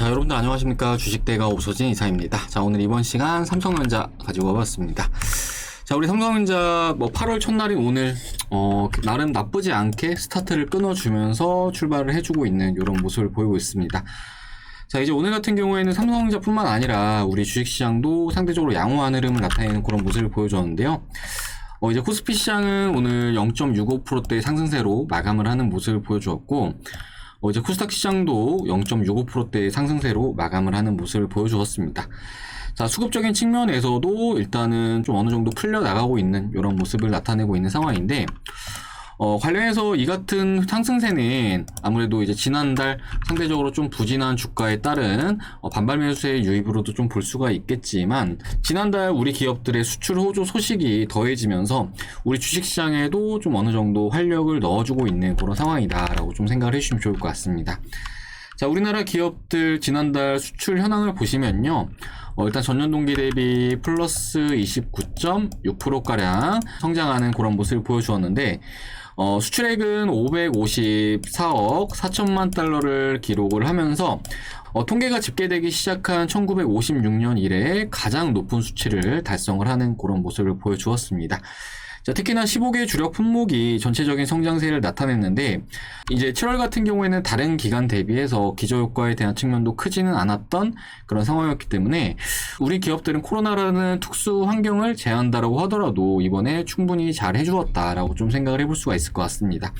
자, 여러분들 안녕하십니까. 주식대가 오서진 이사입니다. 자, 오늘 이번 시간 삼성전자 가지고 와봤습니다. 자, 우리 삼성전자 8월 첫날인 오늘 나름 나쁘지 않게 스타트를 끊어주면서 출발을 해주고 있는 이런 모습을 보이고 있습니다. 자, 이제 오늘 같은 경우에는 삼성전자뿐만 아니라 우리 주식시장도 상대적으로 양호한 흐름을 나타내는 그런 모습을 보여줬는데요. 이제 코스피 시장은 오늘 0.65%대 상승세로 마감을 하는 모습을 보여주었고, 이제 코스닥 시장도 0.65%대의 상승세로 마감을 하는 모습을 보여주었습니다. 자, 수급적인 측면에서도 일단은 좀 어느 정도 풀려 나가고 있는 이런 모습을 나타내고 있는 상황인데, 관련해서 이 같은 상승세는 아무래도 이제 지난달 상대적으로 좀 부진한 주가에 따른 반발 매수세의 유입으로도 좀 볼 수가 있겠지만, 지난달 우리 기업들의 수출 호조 소식이 더해지면서 우리 주식시장에도 좀 어느 정도 활력을 넣어주고 있는 그런 상황이다라고 좀 생각을 해주시면 좋을 것 같습니다. 자, 우리나라 기업들 지난달 수출 현황을 보시면요. 일단 전년 동기 대비 플러스 29.6%가량 성장하는 그런 모습을 보여주었는데, 수출액은 554억 4천만 달러를 기록을 하면서 통계가 집계되기 시작한 1956년 이래 가장 높은 수치를 달성을 하는 그런 모습을 보여주었습니다. 자, 특히나 15개 주력 품목이 전체적인 성장세를 나타냈는데, 이제 7월 같은 경우에는 다른 기간 대비해서 기저효과에 대한 측면도 크지는 않았던 그런 상황이었기 때문에 우리 기업들은 코로나라는 특수 환경을 제한한다라고 하더라도 이번에 충분히 잘 해주었다라고 좀 생각을 해볼 수가 있을 것 같습니다.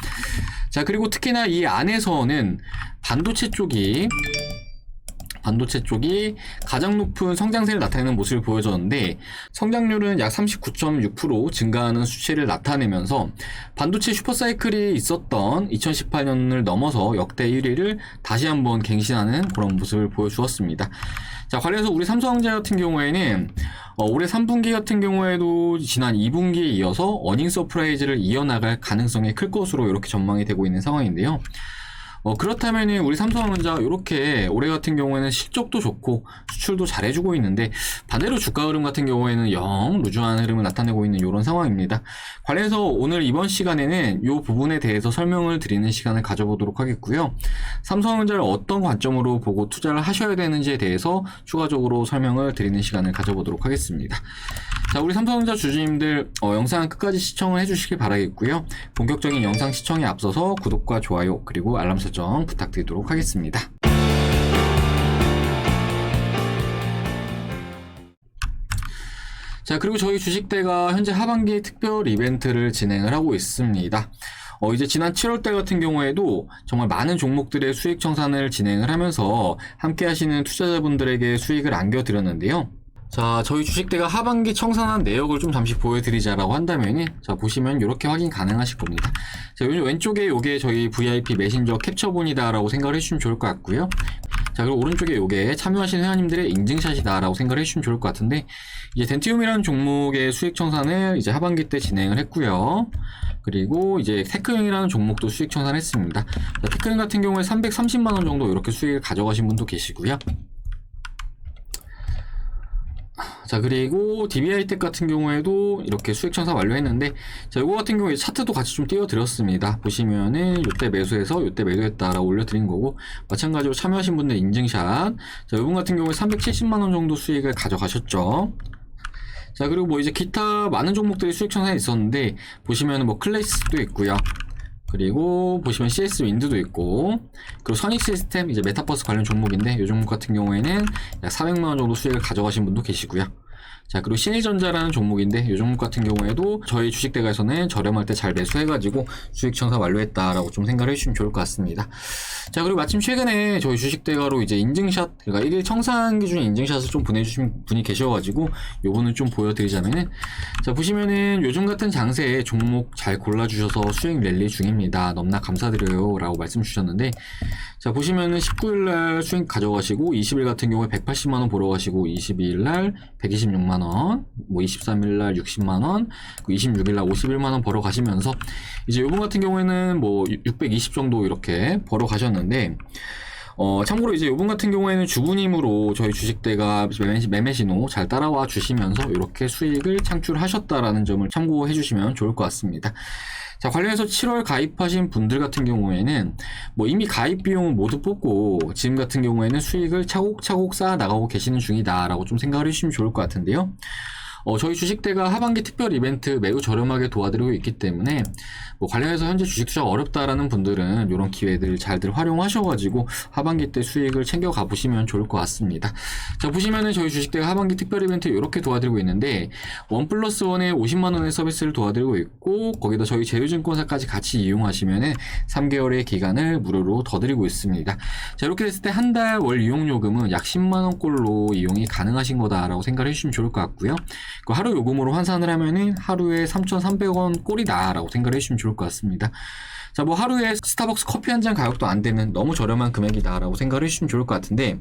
자, 그리고 특히나 이 안에서는 반도체 쪽이 가장 높은 성장세를 나타내는 모습을 보여줬는데, 성장률은 약 39.6% 증가하는 수치를 나타내면서 반도체 슈퍼사이클이 있었던 2018년을 넘어서 역대 1위를 다시 한번 갱신하는 그런 모습을 보여주었습니다. 자, 관련해서 우리 삼성전자 같은 경우에는 올해 3분기 같은 경우에도 지난 2분기에 이어서 어닝 서프라이즈를 이어나갈 가능성이 클 것으로 이렇게 전망이 되고 있는 상황인데요. 그렇다면 우리 삼성전자 이렇게 올해 같은 경우에는 실적도 좋고 수출도 잘해주고 있는데, 반대로 주가 흐름 같은 경우에는 영 루즈한 흐름을 나타내고 있는 이런 상황입니다. 관련해서 오늘 이번 시간에는 이 부분에 대해서 설명을 드리는 시간을 가져보도록 하겠고요. 삼성전자를 어떤 관점으로 보고 투자를 하셔야 되는지에 대해서 추가적으로 설명을 드리는 시간을 가져보도록 하겠습니다. 자, 우리 삼성전자 주주님들 영상 끝까지 시청을 해주시길 바라겠고요. 본격적인 영상 시청에 앞서서 구독과 좋아요 그리고 알람 설정 부탁드리도록 하겠습니다. 자, 그리고 저희 주식대가 현재 하반기 특별 이벤트를 진행을 하고 있습니다. 이제 지난 7월달 같은 경우에도 정말 많은 종목들의 수익 청산을 진행을 하면서 함께 하시는 투자자분들에게 수익을 안겨드렸는데요. 자, 저희 주식대가 하반기 청산한 내역을 좀 잠시 보여드리자라고 한다면은, 자, 보시면 이렇게 확인 가능하실 겁니다. 자, 왼쪽에 요게 저희 VIP 메신저 캡처본이다라고 생각을 해주시면 좋을 것 같고요. 자, 그리고 오른쪽에 요게 참여하신 회원님들의 인증샷이다라고 생각을 해주시면 좋을 것 같은데, 이제 덴티움이라는 종목의 수익 청산을 이제 하반기 때 진행을 했고요. 그리고 이제 테크형이라는 종목도 수익 청산했습니다. 자, 테크형 같은 경우에 330만원 정도 이렇게 수익을 가져가신 분도 계시고요. 자, 그리고 DBI텍 같은 경우에도 이렇게 수익 청산 완료했는데, 자, 요거 같은 경우에 차트도 같이 좀 띄워드렸습니다. 보시면은 요때 매수해서 요때 매도했다라고 올려드린 거고, 마찬가지로 참여하신 분들 인증샷. 자, 요분 같은 경우에 370만원 정도 수익을 가져가셨죠. 자, 그리고 이제 기타 많은 종목들이 수익 청산이 있었는데, 보시면은 클래시스도 있고요. 그리고 보시면 CS 윈드도 있고, 그리고 선익 시스템, 이제 메타버스 관련 종목인데, 이 종목 같은 경우에는 약 400만원 정도 수익을 가져가신 분도 계시고요. 자, 그리고 신일전자라는 종목인데, 이 종목 같은 경우에도 저희 주식대가에서는 저렴할 때 잘 매수해가지고 수익 청산 완료했다라고 좀 생각을 해주시면 좋을 것 같습니다. 자, 그리고 마침 최근에 저희 주식대가로 이제 인증샷, 그러니까 1일 청산 기준 인증샷을 좀 보내주신 분이 계셔가지고, 요거는 좀 보여드리자면은, 자, 보시면은 요즘 같은 장세에 종목 잘 골라주셔서 수익 랠리 중입니다. 너무나 감사드려요. 라고 말씀 주셨는데, 자, 보시면은 19일날 수익 가져가시고, 20일 같은 경우에 180만원 보러 가시고, 22일날 126만원, 23일날 60만원, 26일날 51만원 벌어 가시면서, 이제 요번 같은 경우에는 620 정도 이렇게 벌어 가셨는데, 참고로 이제 요번 같은 경우에는 주부님으로 저희 주식대가 매매신호 잘 따라와 주시면서 이렇게 수익을 창출하셨다라는 점을 참고해 주시면 좋을 것 같습니다. 자, 관련해서 7월 가입하신 분들 같은 경우에는 뭐 이미 가입 비용을 모두 뽑고 지금 같은 경우에는 수익을 차곡차곡 쌓아 나가고 계시는 중이다라고 좀 생각을 해주시면 좋을 것 같은데요. 저희 주식대가 하반기 특별 이벤트 매우 저렴하게 도와드리고 있기 때문에 뭐 관련해서 현재 주식 투자가 어렵다라는 분들은 이런 기회들 잘들 활용하셔가지고 하반기 때 수익을 챙겨 가보시면 좋을 것 같습니다. 자, 보시면은 저희 주식대가 하반기 특별 이벤트 이렇게 도와드리고 있는데 1+1에 50만원의 서비스를 도와드리고 있고 거기다 저희 제휴증권사까지 같이 이용하시면은 3개월의 기간을 무료로 더 드리고 있습니다. 자, 이렇게 됐을 때 한 달 월 이용요금은 약 10만원꼴로 이용이 가능하신 거다라고 생각을 해주시면 좋을 것 같고요. 그 하루 요금으로 환산을 하면은 하루에 3,300원 꼴이다 라고 생각을 해주시면 좋을 것 같습니다. 자, 뭐 하루에 스타벅스 커피 한 잔 가격도 안 되는 너무 저렴한 금액이다 라고 생각을 해주시면 좋을 것 같은데,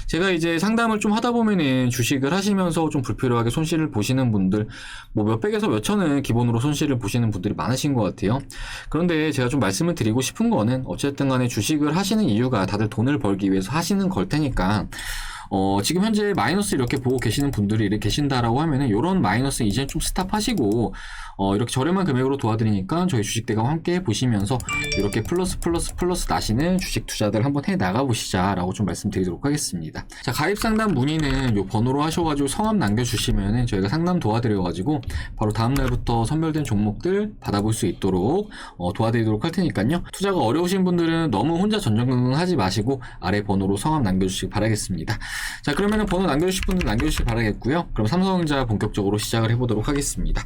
제가 이제 상담을 좀 하다 보면은 주식을 하시면서 좀 불필요하게 손실을 보시는 분들, 뭐 몇백에서 몇천은 기본으로 손실을 보시는 분들이 많으신 것 같아요. 그런데 제가 좀 말씀을 드리고 싶은 거는 어쨌든 간에 주식을 하시는 이유가 다들 돈을 벌기 위해서 하시는 걸 테니까 지금 현재 마이너스 이렇게 보고 계시는 분들이 이렇게 계신다라고 하면은 이런 마이너스 이제 좀 스탑하시고 이렇게 저렴한 금액으로 도와드리니까 저희 주식대가 함께 보시면서 이렇게 플러스 나시는 주식 투자들 한번 해 나가 보시자라고 좀 말씀드리도록 하겠습니다. 자, 가입 상담 문의는 요 번호로 하셔가지고 성함 남겨주시면은 저희가 상담 도와드려가지고 바로 다음 날부터 선별된 종목들 받아볼 수 있도록 도와드리도록 할 테니까요. 투자가 어려우신 분들은 너무 혼자 전전긍긍하지 마시고 아래 번호로 성함 남겨주시기 바라겠습니다. 자, 그러면은 번호 남겨주실 분들 남겨주시기 바라겠고요. 그럼 삼성전자 본격적으로 시작을 해보도록 하겠습니다.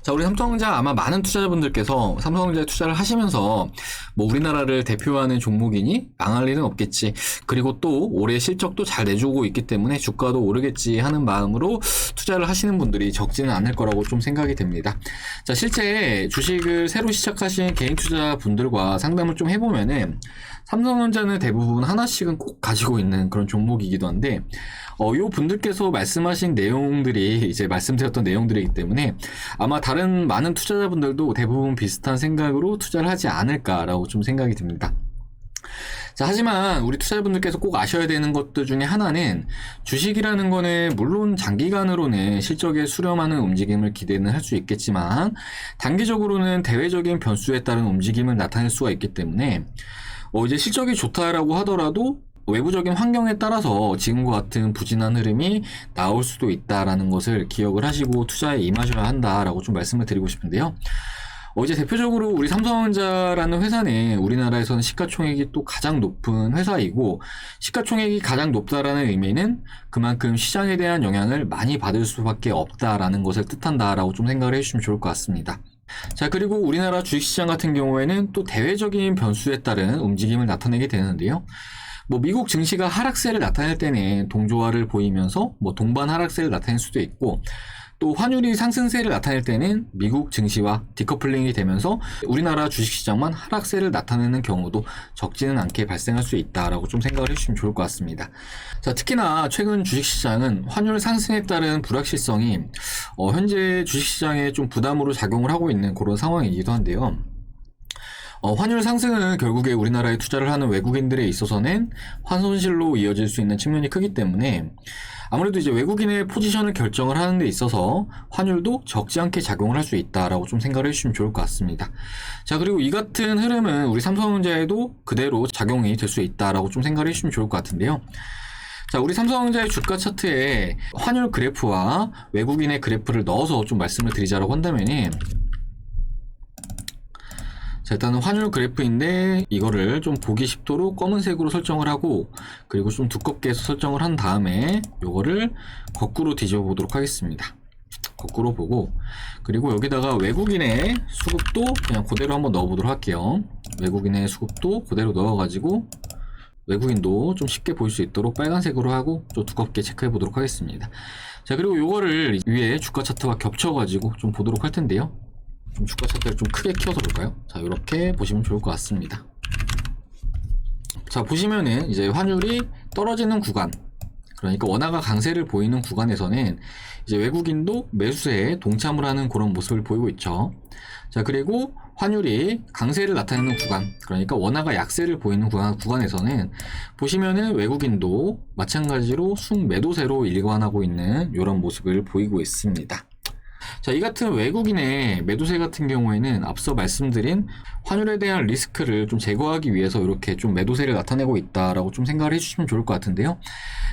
자, 우리 삼성전자 아마 많은 투자자분들께서 삼성전자에 투자를 하시면서 뭐 우리나라를 대표하는 종목이니 망할 일은 없겠지, 그리고 또 올해 실적도 잘 내주고 있기 때문에 주가도 오르겠지 하는 마음으로 투자를 하시는 분들이 적지는 않을 거라고 좀 생각이 됩니다. 자, 실제 주식을 새로 시작하신 개인 투자분들과 상담을 좀 해보면은 삼성전자는 대부분 하나씩은 꼭 가지고 있는 그런 종목이기도 한데 요 분들께서 말씀하신 내용들이 이제 말씀드렸던 내용들이기 때문에 아마 다른 많은 투자자분들도 대부분 비슷한 생각으로 투자를 하지 않을까라고 좀 생각이 듭니다. 자, 하지만 우리 투자자분들께서 꼭 아셔야 되는 것들 중에 하나는 주식이라는 거는 물론 장기간으로는 실적에 수렴하는 움직임을 기대는 할 수 있겠지만 단기적으로는 대외적인 변수에 따른 움직임을 나타낼 수가 있기 때문에 이제 실적이 좋다라고 하더라도 외부적인 환경에 따라서 지금과 같은 부진한 흐름이 나올 수도 있다라는 것을 기억을 하시고 투자에 임하셔야 한다라고 좀 말씀을 드리고 싶은데요. 이제 대표적으로 우리 삼성전자라는 회사는 우리나라에서는 시가총액이 또 가장 높은 회사이고, 시가총액이 가장 높다라는 의미는 그만큼 시장에 대한 영향을 많이 받을 수밖에 없다라는 것을 뜻한다라고 좀 생각을 해주시면 좋을 것 같습니다. 자, 그리고 우리나라 주식시장 같은 경우에는 또 대외적인 변수에 따른 움직임을 나타내게 되는데요. 뭐 미국 증시가 하락세를 나타낼 때는 동조화를 보이면서 뭐 동반 하락세를 나타낼 수도 있고, 또 환율이 상승세를 나타낼 때는 미국 증시와 디커플링이 되면서 우리나라 주식시장만 하락세를 나타내는 경우도 적지는 않게 발생할 수 있다라고 좀 생각을 해주시면 좋을 것 같습니다. 자, 특히나 최근 주식시장은 환율 상승에 따른 불확실성이 현재 주식시장에 좀 부담으로 작용을 하고 있는 그런 상황이기도 한데요. 환율 상승은 결국에 우리나라에 투자를 하는 외국인들에 있어서는 환손실로 이어질 수 있는 측면이 크기 때문에 아무래도 이제 외국인의 포지션을 결정을 하는 데 있어서 환율도 적지 않게 작용을 할 수 있다라고 좀 생각을 해주시면 좋을 것 같습니다. 자, 그리고 이 같은 흐름은 우리 삼성전자에도 그대로 작용이 될 수 있다라고 좀 생각을 해주시면 좋을 것 같은데요. 자, 우리 삼성전자의 주가 차트에 환율 그래프와 외국인의 그래프를 넣어서 좀 말씀을 드리자라고 한다면은, 자, 일단은 환율 그래프인데 이거를 좀 보기 쉽도록 검은색으로 설정을 하고, 그리고 좀 두껍게 해서 설정을 한 다음에 요거를 거꾸로 뒤집어 보도록 하겠습니다. 거꾸로 보고, 그리고 여기다가 외국인의 수급도 그냥 그대로 한번 넣어 보도록 할게요. 외국인의 수급도 그대로 넣어 가지고 외국인도 좀 쉽게 보일 수 있도록 빨간색으로 하고 좀 두껍게 체크해 보도록 하겠습니다. 자, 그리고 요거를 위에 주가 차트와 겹쳐 가지고 좀 보도록 할 텐데요. 좀 주가 차트를 좀 크게 키워서 볼까요? 자, 이렇게 보시면 좋을 것 같습니다. 자, 보시면은 이제 환율이 떨어지는 구간, 그러니까 원화가 강세를 보이는 구간에서는 이제 외국인도 매수세에 동참을 하는 그런 모습을 보이고 있죠. 자, 그리고 환율이 강세를 나타내는 구간, 그러니까 원화가 약세를 보이는 구간에서는 보시면은 외국인도 마찬가지로 순매도세로 일관하고 있는 이런 모습을 보이고 있습니다. 자, 이 같은 외국인의 매도세 같은 경우에는 앞서 말씀드린 환율에 대한 리스크를 좀 제거하기 위해서 이렇게 좀 매도세를 나타내고 있다라고 좀 생각을 해주시면 좋을 것 같은데요.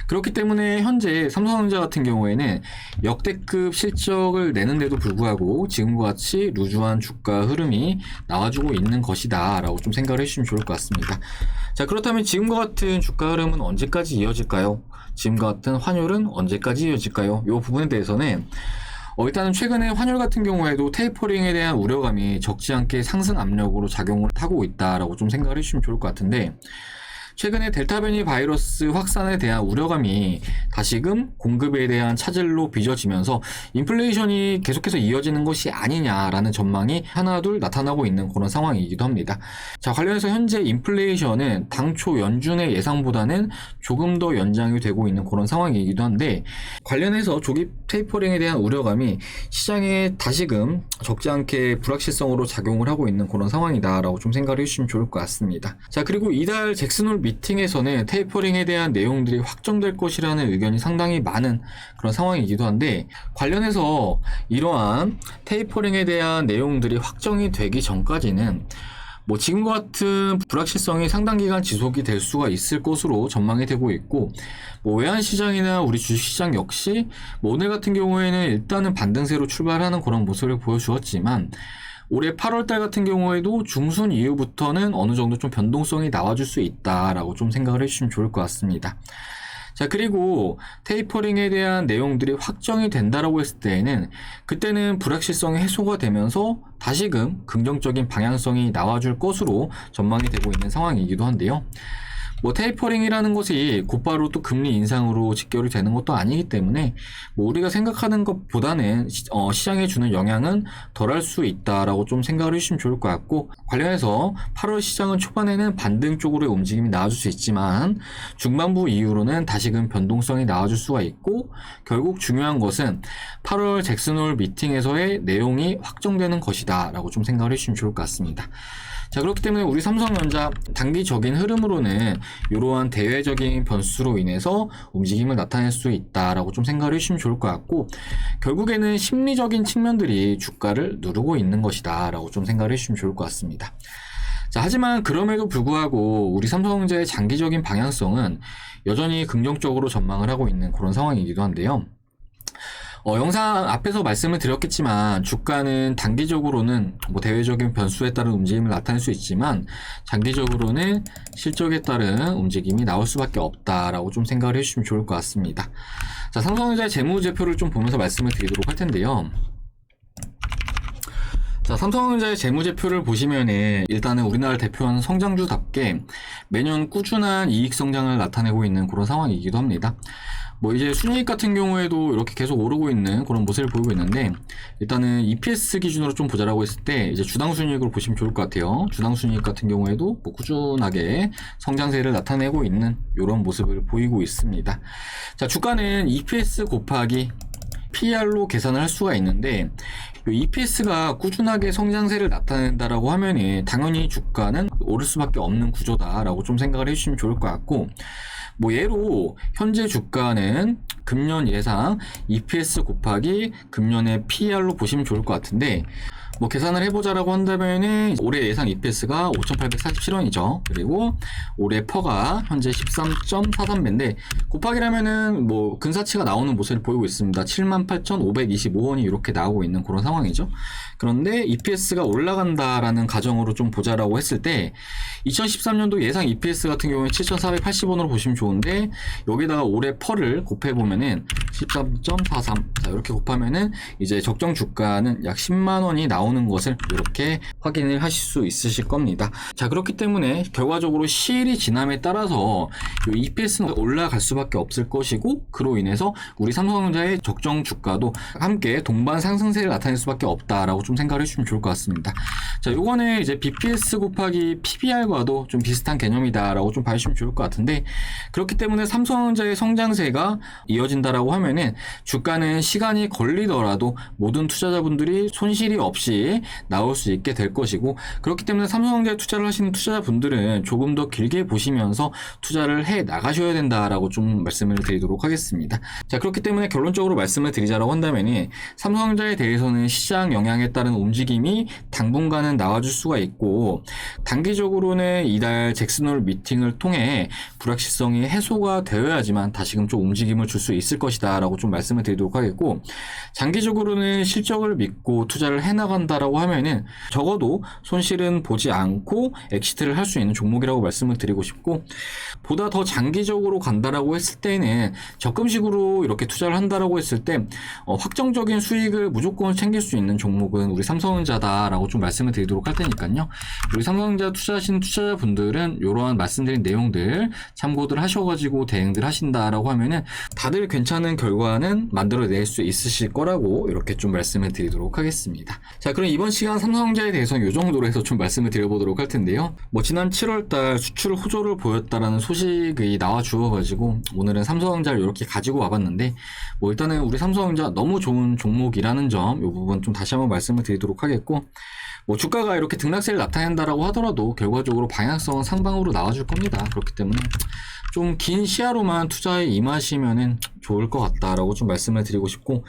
그렇기 때문에 현재 삼성전자 같은 경우에는 역대급 실적을 내는데도 불구하고 지금과 같이 루즈한 주가 흐름이 나와주고 있는 것이다 라고 좀 생각을 해주시면 좋을 것 같습니다. 자, 그렇다면 지금과 같은 주가 흐름은 언제까지 이어질까요? 지금과 같은 환율은 언제까지 이어질까요? 이 부분에 대해서는 일단은 최근에 환율 같은 경우에도 테이퍼링에 대한 우려감이 적지 않게 상승 압력으로 작용을 하고 있다라고 좀 생각을 해주시면 좋을 것 같은데, 최근에 델타 변이 바이러스 확산에 대한 우려감이 다시금 공급에 대한 차질로 빚어지면서 인플레이션이 계속해서 이어지는 것이 아니냐라는 전망이 하나둘 나타나고 있는 그런 상황이기도 합니다. 자, 관련해서 현재 인플레이션은 당초 연준의 예상보다는 조금 더 연장이 되고 있는 그런 상황이기도 한데, 관련해서 조기 테이퍼링에 대한 우려감이 시장에 다시금 적지 않게 불확실성으로 작용을 하고 있는 그런 상황이다라고 좀 생각을 해주시면 좋을 것 같습니다. 자, 그리고 이달 잭슨홀 미팅에서는 테이퍼링에 대한 내용들이 확정될 것이라는 의견이 상당히 많은 그런 상황이기도 한데, 관련해서 이러한 테이퍼링에 대한 내용들이 확정이 되기 전까지는 지금과 같은 불확실성이 상당 기간 지속이 될 수가 있을 것으로 전망이 되고 있고, 외환시장이나 우리 주식시장 역시 오늘 같은 경우에는 일단은 반등세로 출발하는 그런 모습을 보여주었지만, 올해 8월달 같은 경우에도 중순 이후부터는 어느 정도 좀 변동성이 나와줄 수 있다라고 좀 생각을 해주시면 좋을 것 같습니다. 자, 그리고 테이퍼링에 대한 내용들이 확정이 된다라고 했을 때에는 그때는 불확실성이 해소가 되면서 다시금 긍정적인 방향성이 나와줄 것으로 전망이 되고 있는 상황이기도 한데요. 테이퍼링이라는 것이 곧바로 또 금리 인상으로 직결이 되는 것도 아니기 때문에 우리가 생각하는 것보다는 시장에 주는 영향은 덜할 수 있다라고 좀 생각을 해주시면 좋을 것 같고, 관련해서 8월 시장은 초반에는 반등 쪽으로의 움직임이 나와줄 수 있지만 중반부 이후로는 다시금 변동성이 나와줄 수가 있고, 결국 중요한 것은 8월 잭슨홀 미팅에서의 내용이 확정되는 것이다 라고 좀 생각을 해주시면 좋을 것 같습니다. 자, 그렇기 때문에 우리 삼성전자 단기적인 흐름으로는 이러한 대외적인 변수로 인해서 움직임을 나타낼 수 있다라고 좀 생각을 해주시면 좋을 것 같고, 결국에는 심리적인 측면들이 주가를 누르고 있는 것이다 라고 좀 생각을 해주시면 좋을 것 같습니다. 자, 하지만 그럼에도 불구하고 우리 삼성전자의 장기적인 방향성은 여전히 긍정적으로 전망을 하고 있는 그런 상황이기도 한데요. 영상 앞에서 말씀을 드렸겠지만 주가는 단기적으로는 대외적인 변수에 따른 움직임을 나타낼 수 있지만 장기적으로는 실적에 따른 움직임이 나올 수밖에 없다라고 좀 생각을 해주시면 좋을 것 같습니다. 자, 삼성전자의 재무제표를 좀 보면서 말씀을 드리도록 할 텐데요. 자, 삼성전자의 재무제표를 보시면은 일단은 우리나라를 대표하는 성장주답게 매년 꾸준한 이익 성장을 나타내고 있는 그런 상황이기도 합니다. 이제 순이익 같은 경우에도 이렇게 계속 오르고 있는 그런 모습을 보이고 있는데, 일단은 EPS 기준으로 좀 보자라고 했을 때 이제 주당 순이익으로 보시면 좋을 것 같아요. 주당 순이익 같은 경우에도 꾸준하게 성장세를 나타내고 있는 이런 모습을 보이고 있습니다. 자, 주가는 EPS 곱하기 PR로 계산을 할 수가 있는데, EPS가 꾸준하게 성장세를 나타낸다라고 하면은 당연히 주가는 오를 수밖에 없는 구조다라고 좀 생각을 해주시면 좋을 것 같고, 예로 현재 주가는 금년 예상 EPS 곱하기 금년의 PER로 보시면 좋을 것 같은데, 계산을 해보자라고 한다면은 올해 예상 EPS가 5,847원이죠. 그리고 올해 퍼가 현재 13.43배인데 곱하기라면은 근사치가 나오는 모습을 보이고 있습니다. 78,525원이 이렇게 나오고 있는 그런 상황이죠. 그런데 EPS가 올라간다라는 가정으로 좀 보자라고 했을 때 2013년도 예상 EPS 같은 경우에 7,480원으로 보시면 좋은데, 여기다가 올해 퍼를 곱해보면은 13.43, 자, 이렇게 곱하면은 이제 적정 주가는 약 10만원이 나오는 것을 이렇게 확인을 하실 수 있으실 겁니다. 자, 그렇기 때문에 결과적으로 시일이 지남에 따라서 이 EPS는 올라갈 수밖에 없을 것이고, 그로 인해서 우리 삼성전자의 적정 주가도 함께 동반 상승세를 나타낼 수밖에 없다라고 좀 생각을 해주시면 좋을 것 같습니다. 자, 요거는 이제 BPS 곱하기 PBR과도 좀 비슷한 개념이다라고 좀 봐주시면 좋을 것 같은데, 그렇기 때문에 삼성전자의 성장세가 이어진다라고 하면은 주가는 시간이 걸리더라도 모든 투자자분들이 손실이 없이 같이 나올 수 있게 될 것이고, 그렇기 때문에 삼성전자에 투자를 하시는 투자자분들은 조금 더 길게 보시면서 투자를 해 나가셔야 된다라고 좀 말씀을 드리도록 하겠습니다. 자, 그렇기 때문에 결론적으로 말씀을 드리자라고 한다면은 삼성전자에 대해서는 시장 영향에 따른 움직임이 당분간은 나와줄 수가 있고, 단기적으로는 이달 잭슨홀 미팅을 통해 불확실성이 해소가 되어야지만 다시금 좀 움직임을 줄 수 있을 것이다 라고 좀 말씀을 드리도록 하겠고, 장기적으로는 실적을 믿고 투자를 해나간다라고 하면은 적어도 손실은 보지 않고 엑시트를 할 수 있는 종목이라고 말씀을 드리고 싶고, 보다 더 장기적으로 간다라고 했을 때는 적금식으로 이렇게 투자를 한다라고 했을 때 확정적인 수익을 무조건 챙길 수 있는 종목은 우리 삼성전자다라고 좀 말씀을 드리도록 할 테니까요. 우리 삼성전자 투자하시는 투자자분들은 이러한 말씀드린 내용들 참고들 하셔가지고 대응들 하신다라고 하면은 다들 괜찮은 결과는 만들어낼 수 있으실 거라고 이렇게 좀 말씀을 드리도록 하겠습니다. 자, 그럼 이번 시간 삼성전자에 대해서는 이 정도로 해서 좀 말씀을 드려보도록 할 텐데요. 지난 7월달 수출 호조를 보였다라는 소식이 나와 주어가지고 오늘은 삼성전자를 이렇게 가지고 와봤는데, 일단은 우리 삼성전자 너무 좋은 종목이라는 점, 이 부분 좀 다시 한번 말씀을 드리도록 하겠고, 주가가 이렇게 등락세를 나타낸다라고 하더라도 결과적으로 방향성은 상방으로 나와줄 겁니다. 그렇기 때문에 좀 긴 시야로만 투자에 임하시면은 좋을 것 같다라고 좀 말씀을 드리고 싶고,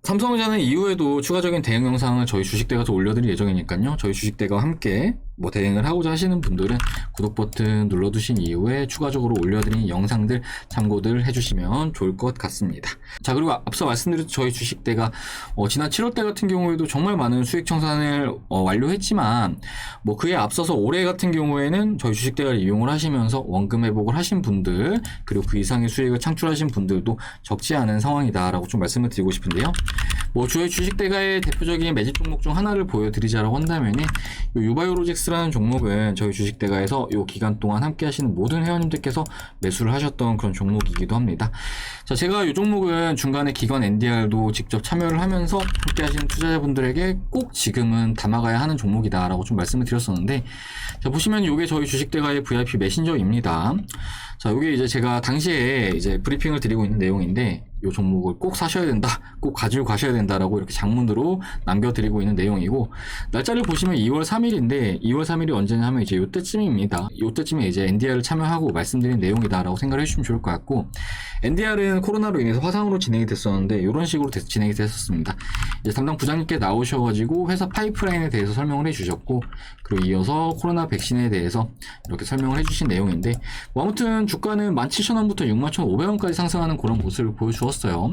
삼성전자는 이후에도 추가적인 대응 영상을 저희 주식대가서 올려드릴 예정이니까요. 저희 주식대가와 함께 대응을 하고자 하시는 분들은 구독 버튼 눌러두신 이후에 추가적으로 올려드린 영상들 참고들 해주시면 좋을 것 같습니다. 자, 그리고 앞서 말씀드렸던 저희 주식대가 지난 7월달 같은 경우에도 정말 많은 수익 청산을 완료했지만, 그에 앞서서 올해 같은 경우에는 저희 주식대가를 이용을 하시면서 원금 회복을 하신 분들, 그리고 그 이상의 수익을 창출하신 분들도 적지 않은 상황이다라고 좀 말씀을 드리고 싶은데요. 저희 주식대가의 대표적인 매집 종목 중 하나를 보여드리자라고 한다면은 유바이오로직스라는 종목은 저희 주식대가에서 이 기간 동안 함께 하시는 모든 회원님들께서 매수를 하셨던 그런 종목이기도 합니다. 자, 제가 이 종목은 중간에 기관 NDR도 직접 참여를 하면서 함께 하시는 투자자분들에게 꼭 지금은 담아가야 하는 종목이다라고 좀 말씀을 드렸었는데, 자, 보시면 이게 저희 주식대가의 VIP 메신저입니다. 자, 이게 이제 제가 당시에 이제 브리핑을 드리고 있는 내용인데, 이 종목을 꼭 사셔야 된다, 꼭 가지고 가셔야 된다라고 이렇게 장문으로 남겨드리고 있는 내용이고, 날짜를 보시면 2월 3일인데 2월 3일이 언제냐 하면 이제 이때쯤입니다. 이때쯤에 이제 NDR을 참여하고 말씀드린 내용이다라고 생각을 해주시면 좋을 것 같고, NDR은 코로나로 인해서 화상으로 진행이 됐었는데 이런 식으로 진행이 됐었습니다. 이제 담당 부장님께 나오셔가지고 회사 파이프라인에 대해서 설명을 해주셨고, 그리고 이어서 코로나 백신에 대해서 이렇게 설명을 해주신 내용인데, 아무튼 주가는 17,000원부터 61,500원까지 상승하는 그런 모습을 보여주었어요.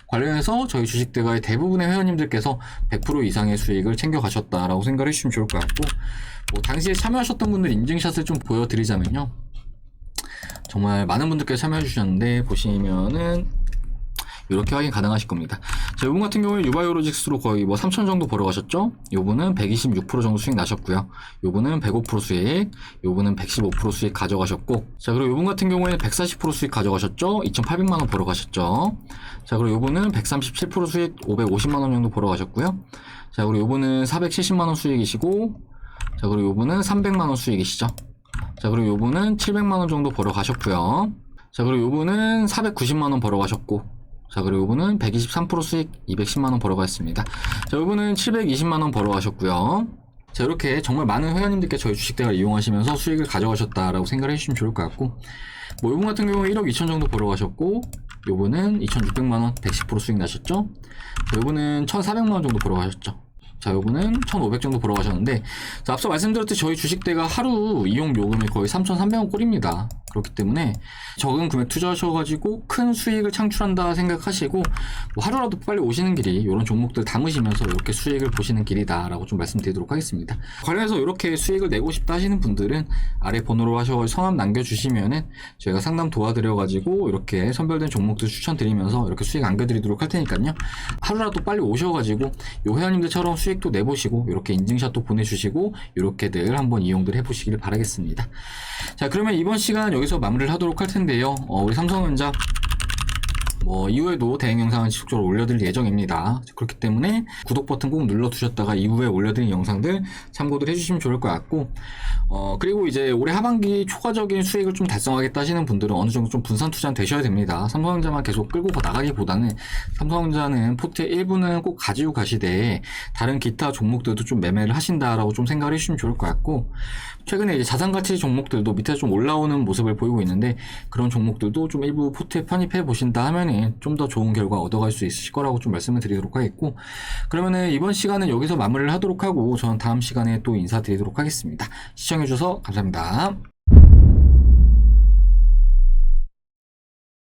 관련해서 저희 주식대가의 대부분의 회원님들께서 100% 이상의 수익을 챙겨가셨다라고 생각을 해주시면 좋을 것 같고, 당시에 참여하셨던 분들 인증샷을 좀 보여드리자면요, 정말 많은 분들께서 참여해 주셨는데 보시면은 이렇게 확인 가능하실 겁니다. 자, 이분 같은 경우에 유바이오로직스로 거의 3,000 정도 벌어가셨죠? 요분은 126% 정도 수익 나셨고요. 요분은 105% 수익, 요분은 115% 수익 가져가셨고, 자, 그리고 요분 같은 경우에는 140% 수익 가져가셨죠? 2,800만원 벌어가셨죠? 자, 그리고 요분은 137% 수익 550만원 정도 벌어가셨고요. 자, 그리고 요분은 470만원 수익이시고, 자, 그리고 요분은 300만원 수익이시죠? 자, 그리고 요분은 700만원 정도 벌어가셨고요. 자, 그리고 요분은 490만원 벌어가셨고, 자, 그리고 요분은 123% 수익 210만원 벌어가셨습니다. 자, 요분은 720만원 벌어가셨고요. 자, 이렇게 정말 많은 회원님들께 저희 주식대가를 이용하시면서 수익을 가져가셨다라고 생각을 해주시면 좋을 것 같고, 요분 같은 경우에 1억 2천 정도 벌어가셨고, 요분은 2,600만원 110% 수익 나셨죠? 자, 요분은 1,400만원 정도 벌어가셨죠? 자, 요거는 1,500 정도 벌어가셨는데, 자, 앞서 말씀드렸듯이 저희 주식대가 하루 이용 요금이 거의 3,300원 꼴입니다. 그렇기 때문에 적은 금액 투자하셔가지고 큰 수익을 창출한다 생각하시고, 하루라도 빨리 오시는 길이 이런 종목들 담으시면서 이렇게 수익을 보시는 길이다라고 좀 말씀드리도록 하겠습니다. 관련해서 이렇게 수익을 내고 싶다 하시는 분들은 아래 번호로 하셔서 성함 남겨주시면은 저희가 상담 도와드려가지고 이렇게 선별된 종목들 추천드리면서 이렇게 수익 안겨드리도록 할 테니까요. 하루라도 빨리 오셔가지고 요 회원님들처럼 수익도 내보시고 이렇게 인증샷도 보내주시고 이렇게들 한번 이용들 해보시길 바라겠습니다. 자, 그러면 이번 시간 여기서 마무리를 하도록 할 텐데요. 우리 삼성전자 뭐 이후에도 대응 영상을 지속적으로 올려드릴 예정입니다. 그렇기 때문에 구독 버튼 꼭 눌러두셨다가 이후에 올려드린 영상들 참고들 해주시면 좋을 것 같고, 그리고 이제 올해 하반기 초과적인 수익을 좀 달성하겠다 하시는 분들은 어느 정도 좀 분산 투자는 되셔야 됩니다. 삼성전자만 계속 끌고 나가기보다는 삼성전자는 포트의 일부는 꼭 가지고 가시되 다른 기타 종목들도 좀 매매를 하신다라고 좀 생각을 해주시면 좋을 것 같고, 최근에 이제 자산가치 종목들도 밑에 좀 올라오는 모습을 보이고 있는데 그런 종목들도 좀 일부 포트에 편입해 보신다 하면은 좀 더 좋은 결과 얻어갈 수 있으실 거라고 좀 말씀을 드리도록 하겠고, 그러면은 이번 시간은 여기서 마무리를 하도록 하고 저는 다음 시간에 또 인사드리도록 하겠습니다. 시청해주셔서 감사합니다.